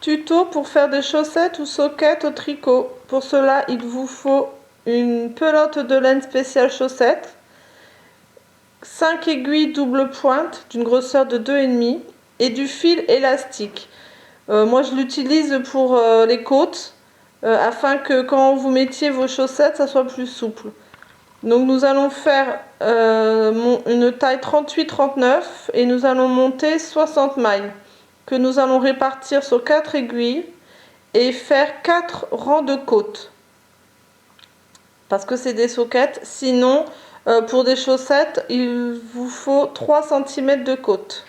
Tuto pour faire des chaussettes ou soquettes au tricot. Pour cela, il vous faut une pelote de laine spéciale chaussette, 5 aiguilles double pointe d'une grosseur de 2,5 et du fil élastique. Moi, je l'utilise pour les côtes afin que quand vous mettiez vos chaussettes, ça soit plus souple. Donc nous allons faire une taille 38-39 et nous allons monter 60 mailles que nous allons répartir sur 4 aiguilles et faire 4 rangs de côtes parce que c'est des soquettes. Sinon pour des chaussettes il vous faut 3 cm de côte.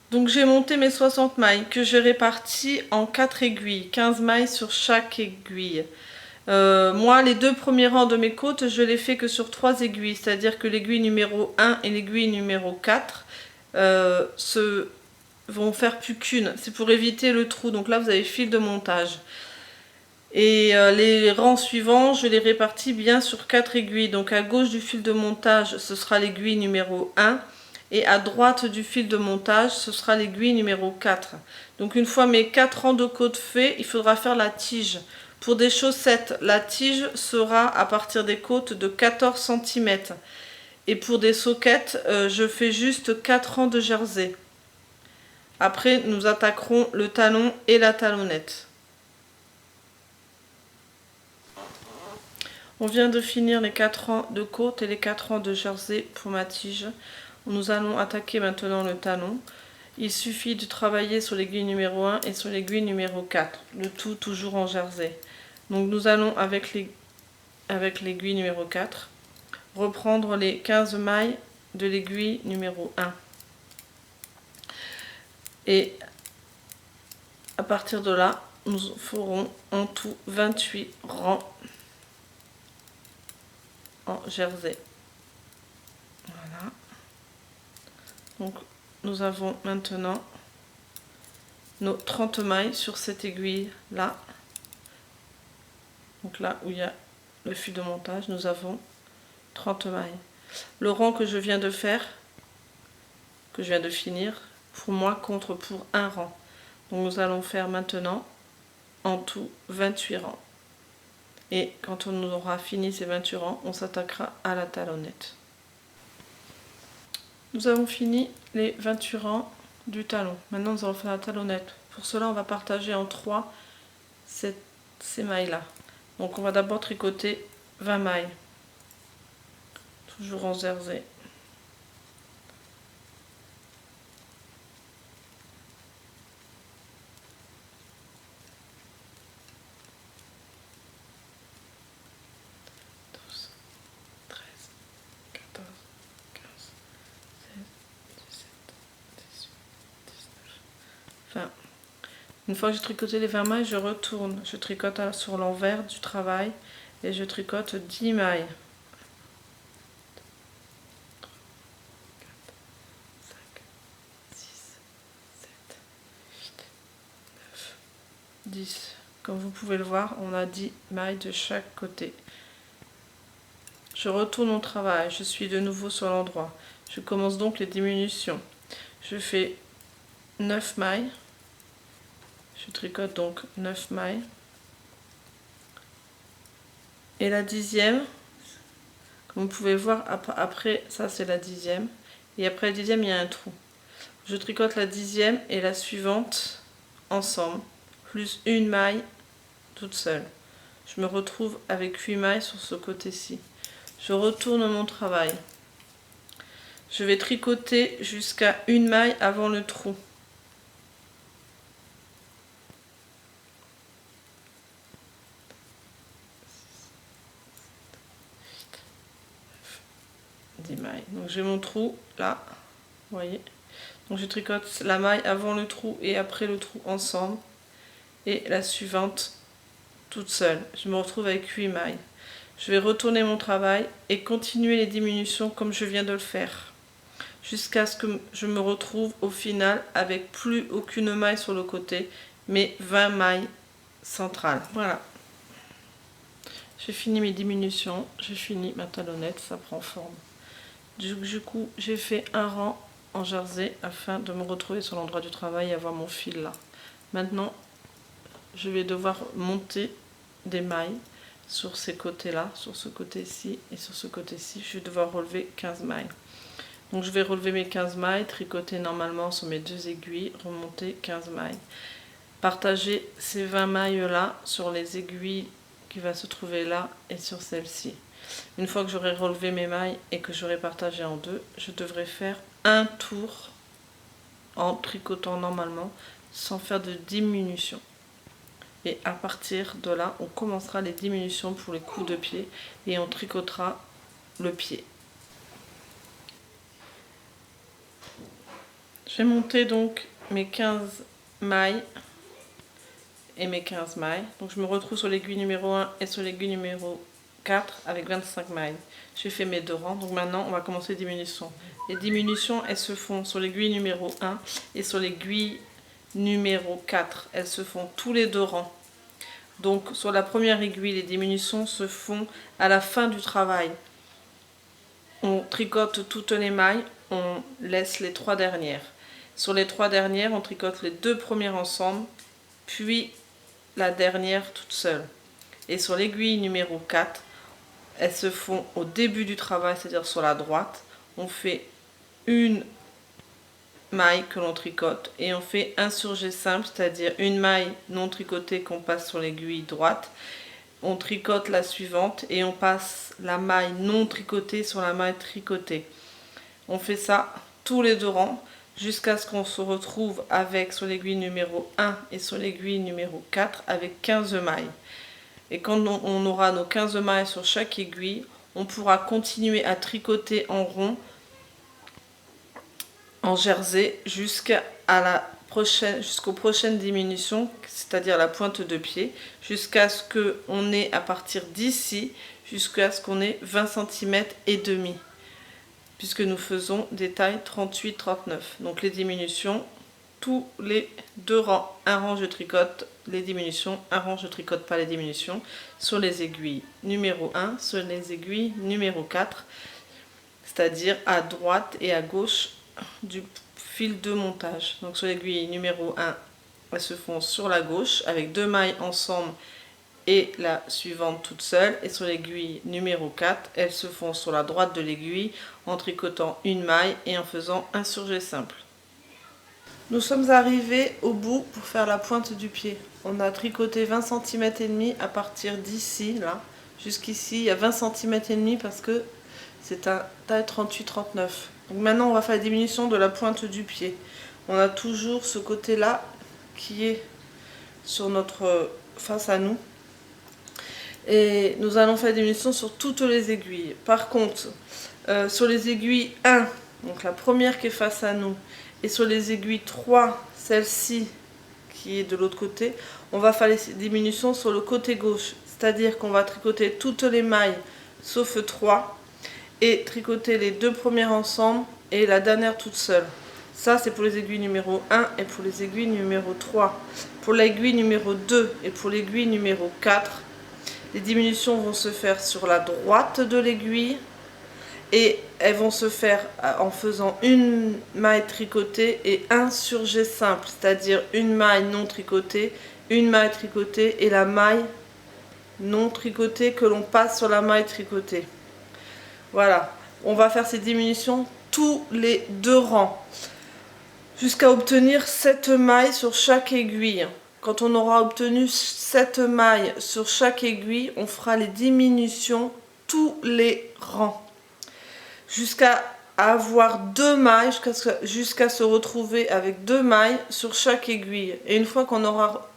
Donc j'ai monté mes 60 mailles que j'ai réparties en 4 aiguilles, 15 mailles sur chaque aiguille. Moi, les 2 premiers rangs de mes côtes, je les fais que sur 3 aiguilles, c'est-à-dire que l'aiguille numéro 1 et l'aiguille numéro 4 vont faire plus qu'une. C'est pour éviter le trou. Donc là, vous avez fil de montage. Et les rangs suivants, je les répartis bien sur 4 aiguilles. Donc à gauche du fil de montage, ce sera l'aiguille numéro 1. Et à droite du fil de montage, ce sera l'aiguille numéro 4. Donc une fois mes 4 rangs de côtes faits, il faudra faire la tige. Pour des chaussettes, la tige sera à partir des côtes de 14 cm. Et pour des soquettes, je fais juste 4 rangs de jersey. Après, nous attaquerons le talon et la talonnette. On vient de finir les 4 rangs de côte et les 4 rangs de jersey pour ma tige. Nous allons attaquer maintenant le talon. Il suffit de travailler sur l'aiguille numéro 1 et sur l'aiguille numéro 4. Le tout toujours en jersey. Donc nous allons avec l'aiguille numéro 4 reprendre les 15 mailles de l'aiguille numéro 1. Et à partir de là, nous ferons en tout 28 rangs en jersey. Voilà. Donc nous avons maintenant nos 30 mailles sur cette aiguille là. Donc là où il y a le fil de montage, nous avons 30 mailles. Le rang que je viens de faire, que je viens de finir, pour moi compte pour un rang. Donc nous allons faire maintenant en tout 28 rangs. Et quand on aura fini ces 28 rangs, on s'attaquera à la talonnette. Nous avons fini les 28 rangs du talon. Maintenant nous allons faire la talonnette. Pour cela on va partager en 3 ces mailles-là. Donc on va d'abord tricoter 20 mailles. Toujours en jersey. Une fois que j'ai tricoté les 20 mailles, je retourne. Je tricote sur l'envers du travail et je tricote 10 mailles. 10. Comme vous pouvez le voir, on a 10 mailles de chaque côté. Je retourne au travail, je suis de nouveau sur l'endroit. Je commence donc les diminutions. Je fais 9 mailles. Je tricote donc 9 mailles. Et la 10e, comme vous pouvez voir, après ça c'est la 10e. Et après la 10e, il y a un trou. Je tricote la 10e et la suivante ensemble, plus une maille toute seule. Je me retrouve avec 8 mailles sur ce côté-ci. Je retourne mon travail. Je vais tricoter jusqu'à une maille avant le trou. Mailles. Donc j'ai mon trou là, vous voyez. Donc je tricote la maille avant le trou et après le trou ensemble et la suivante toute seule. Je me retrouve avec 8 mailles. Je vais retourner mon travail et continuer les diminutions comme je viens de le faire jusqu'à ce que je me retrouve au final avec plus aucune maille sur le côté mais 20 mailles centrales. Voilà, j'ai fini mes diminutions, j'ai fini ma talonnette, ça prend forme. Du coup, j'ai fait un rang en jersey afin de me retrouver sur l'endroit du travail et avoir mon fil là. Maintenant, je vais devoir monter des mailles sur ces côtés-là, sur ce côté-ci et sur ce côté-ci. Je vais devoir relever 15 mailles. Donc je vais relever mes 15 mailles, tricoter normalement sur mes 2 aiguilles, remonter 15 mailles. Partager ces 20 mailles-là sur les aiguilles qui va se trouver là et sur celle-ci. Une fois que j'aurai relevé mes mailles et que j'aurai partagé en deux, je devrais faire un tour en tricotant normalement sans faire de diminution. Et à partir de là, on commencera les diminutions pour les coups de pied et on tricotera le pied. J'ai monté donc mes 15 mailles et mes 15 mailles. Donc je me retrouve sur l'aiguille numéro 1 et sur l'aiguille numéro 4 avec 25 mailles. J'ai fait mes deux rangs. Donc maintenant, on va commencer les diminutions. Les diminutions, elles se font sur l'aiguille numéro 1 et sur l'aiguille numéro 4. Elles se font tous les deux rangs. Donc sur la première aiguille, les diminutions se font à la fin du travail. On tricote toutes les mailles, on laisse les 3 dernières. Sur les 3 dernières, on tricote les 2 premières ensemble, puis la dernière toute seule. Et sur l'aiguille numéro 4, elles se font au début du travail, c'est-à-dire sur la droite. On fait une maille que l'on tricote et on fait un surjet simple, c'est-à-dire une maille non tricotée qu'on passe sur l'aiguille droite. On tricote la suivante et on passe la maille non tricotée sur la maille tricotée. On fait ça tous les deux rangs jusqu'à ce qu'on se retrouve avec sur l'aiguille numéro 1 et sur l'aiguille numéro 4 avec 15 mailles. Et quand on aura nos 15 mailles sur chaque aiguille, on pourra continuer à tricoter en rond, en jersey, jusqu'aux prochaines diminutions, c'est-à-dire la pointe de pied, jusqu'à ce qu'on ait à partir d'ici, jusqu'à ce qu'on ait 20 cm et demi, puisque nous faisons des tailles 38-39. Donc les diminutions, tous les deux rangs, un rang je tricote les diminutions, un rang je tricote pas les diminutions, sur les aiguilles numéro 1, sur les aiguilles numéro 4, c'est-à-dire à droite et à gauche du fil de montage. Donc sur l'aiguille numéro 1, elles se font sur la gauche avec 2 mailles ensemble et la suivante toute seule. Et sur l'aiguille numéro 4, elles se font sur la droite de l'aiguille en tricotant une maille et en faisant un surjet simple. Nous sommes arrivés au bout pour faire la pointe du pied. On a tricoté 20 cm et demi à partir d'ici, là, jusqu'ici. Il y a 20 cm et demi parce que c'est un taille 38-39. Donc maintenant, on va faire la diminution de la pointe du pied. On a toujours ce côté-là qui est sur notre face à nous. Et nous allons faire la diminution sur toutes les aiguilles. Par contre, sur les aiguilles 1, donc la première qui est face à nous, et sur les aiguilles 3, celle-ci qui est de l'autre côté, on va faire les diminutions sur le côté gauche. C'est-à-dire qu'on va tricoter toutes les mailles sauf 3 et tricoter les 2 premières ensemble et la dernière toute seule. Ça, c'est pour les aiguilles numéro 1 et pour les aiguilles numéro 3. Pour l'aiguille numéro 2 et pour l'aiguille numéro 4, les diminutions vont se faire sur la droite de l'aiguille et elles vont se faire en faisant une maille tricotée et un surjet simple, c'est-à-dire une maille non tricotée, une maille tricotée et la maille non tricotée que l'on passe sur la maille tricotée. Voilà, on va faire ces diminutions tous les deux rangs jusqu'à obtenir 7 mailles sur chaque aiguille. Quand on aura obtenu 7 mailles sur chaque aiguille, on fera les diminutions tous les rangs jusqu'à avoir 2 mailles, jusqu'à se retrouver avec 2 mailles sur chaque aiguille. Et une fois qu'on aura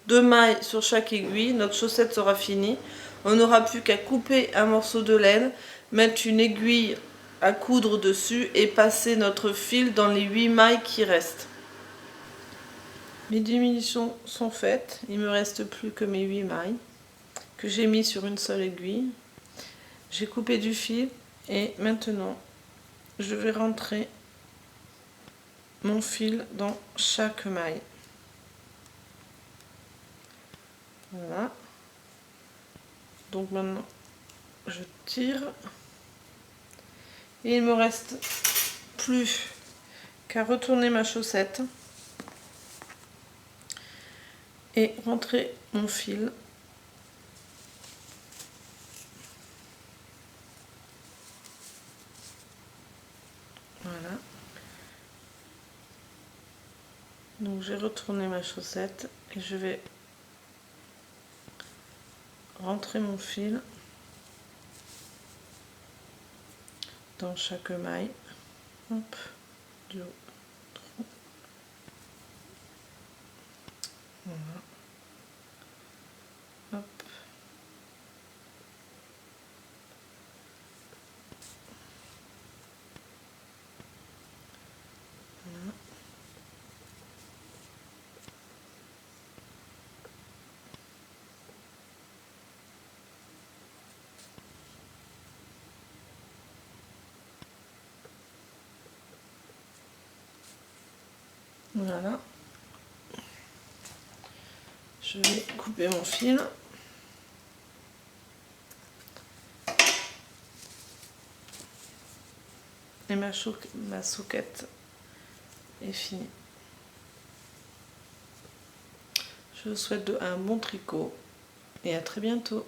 2 mailles sur chaque aiguille, notre chaussette sera finie. On n'aura plus qu'à couper un morceau de laine, mettre une aiguille à coudre dessus et passer notre fil dans les 8 mailles qui restent. Mes diminutions sont faites, il ne me reste plus que mes 8 mailles que j'ai mis sur une seule aiguille. J'ai coupé du fil et maintenant je vais rentrer mon fil dans chaque maille. Voilà. Donc maintenant je tire et il me reste plus qu'à retourner ma chaussette et rentrer mon fil. Voilà. Donc j'ai retourné ma chaussette et je vais rentrer mon fil dans chaque maille. Hop, du haut. Voilà. Hop. Voilà. Voilà. Je vais couper mon fil. Et ma souquette est finie. Je vous souhaite un bon tricot et à très bientôt.